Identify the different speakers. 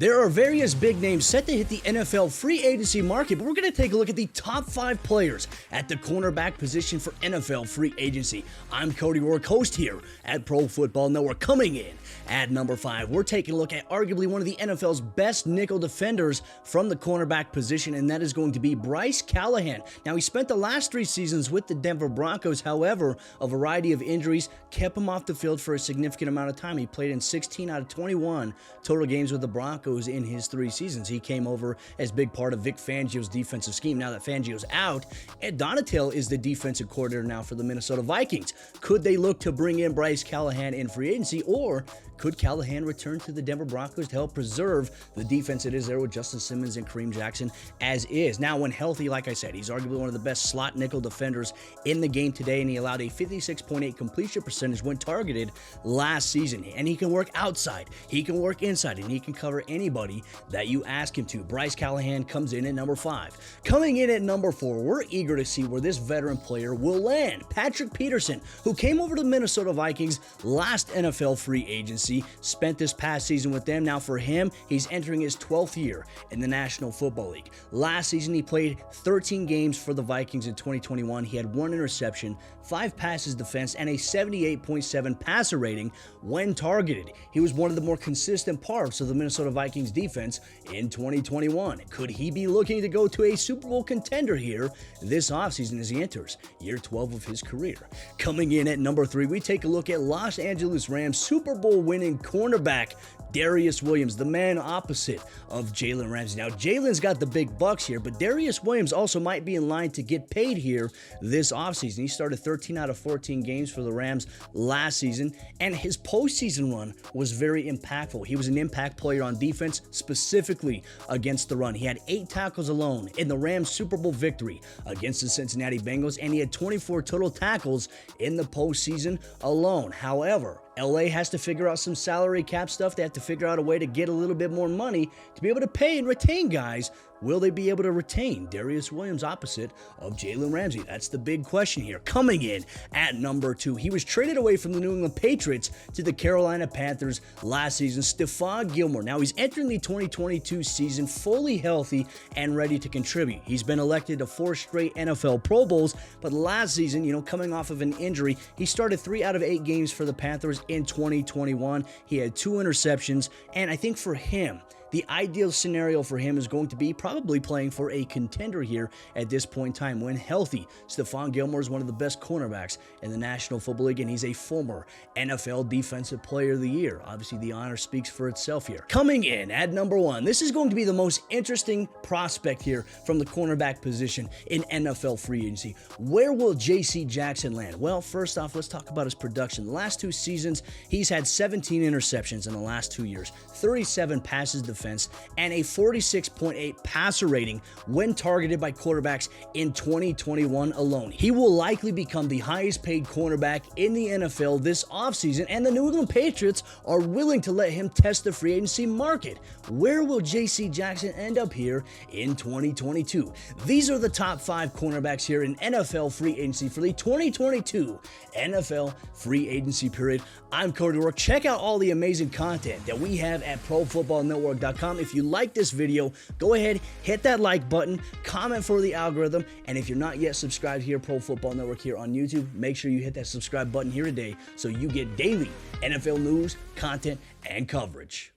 Speaker 1: There are various big names set to hit the NFL free agency market, but we're going to take a look at the top 5 players at the cornerback position for NFL free agency. I'm Cody Roark, host here at Pro Football Network. Coming in at number 5, we're taking a look at arguably one of the NFL's best nickel defenders from the cornerback position, and that is going to be Bryce Callahan. Now, he spent the last 3 seasons with the Denver Broncos. However, a variety of injuries kept him off the field for a significant amount of time. He played in 16 out of 21 total games with the Broncos in his 3 seasons. He came over as big part of Vic Fangio's defensive scheme. Now that Fangio's out, Ed Donatell is the defensive coordinator now for the Minnesota Vikings. Could they look to bring in Bryce Callahan in free agency, or could Callahan return to the Denver Broncos to help preserve the defense it is there with Justin Simmons and Kareem Jackson as is? Now, when healthy, like I said, he's arguably one of the best slot nickel defenders in the game today, and he allowed a 56.8 completion percentage when targeted last season. And he can work outside, he can work inside, and he can cover anybody that you ask him to. Bryce Callahan comes in at number 5. Coming in at number 4, we're eager to see where this veteran player will land. Patrick Peterson, who came over to the Minnesota Vikings last NFL free agency, spent this past season with them. Now for him, he's entering his 12th year in the National Football League. Last season, he played 13 games for the Vikings in 2021. He had 1 interception, 5 passes defense, and a 78.7 passer rating when targeted. He was one of the more consistent parts of the Minnesota Vikings defense in 2021. Could he be looking to go to a Super Bowl contender here this offseason as he enters year 12 of his career? Coming in at number 3, we take a look at Los Angeles Rams Super Bowl winning cornerback Darius Williams, the man opposite of Jalen Ramsey. Now, Jalen's got the big bucks here, but Darius Williams also might be in line to get paid here this offseason. He started 13 out of 14 games for the Rams last season, and his postseason run was very impactful. He was an impact player on defense, specifically against the run. He had 8 tackles alone in the Rams' Super Bowl victory against the Cincinnati Bengals, and he had 24 total tackles in the postseason alone. However, LA has to figure out some salary cap stuff. They have to figure out a way to get a little bit more money to be able to pay and retain guys. Will they be able to retain Darius Williams opposite of Jalen Ramsey? That's the big question here. Coming in at number 2, he was traded away from the New England Patriots to the Carolina Panthers last season, Stephan Gilmore. Now he's entering the 2022 season fully healthy and ready to contribute. He's been elected to 4 straight NFL Pro Bowls, but last season, coming off of an injury, he started 3 out of 8 games for the Panthers in 2021. He had 2 interceptions, and I think for him, the ideal scenario for him is going to be probably playing for a contender here at this point in time. When healthy, Stephan Gilmore is one of the best cornerbacks in the National Football League, and he's a former NFL Defensive Player of the Year. Obviously, the honor speaks for itself here. Coming in at number 1, this is going to be the most interesting prospect here from the cornerback position in NFL free agency. Where will J.C. Jackson land? Well, first off, let's talk about his production. The last 2 seasons, he's had 17 interceptions in the last 2 years, 37 passes defense, and a 46.8 passer rating when targeted by quarterbacks in 2021 alone. He will likely become the highest paid cornerback in the NFL this offseason, and the New England Patriots are willing to let him test the free agency market. Where will J.C. Jackson end up here in 2022? These are the top 5 cornerbacks here in NFL free agency for the 2022 NFL free agency period. I'm Cody Roark. Check out all the amazing content that we have at ProFootballNetwork.com. If you like this video, go ahead, hit that like button, comment for the algorithm, and if you're not yet subscribed here, Pro Football Network here on YouTube, make sure you hit that subscribe button here today so you get daily NFL news, content, and coverage.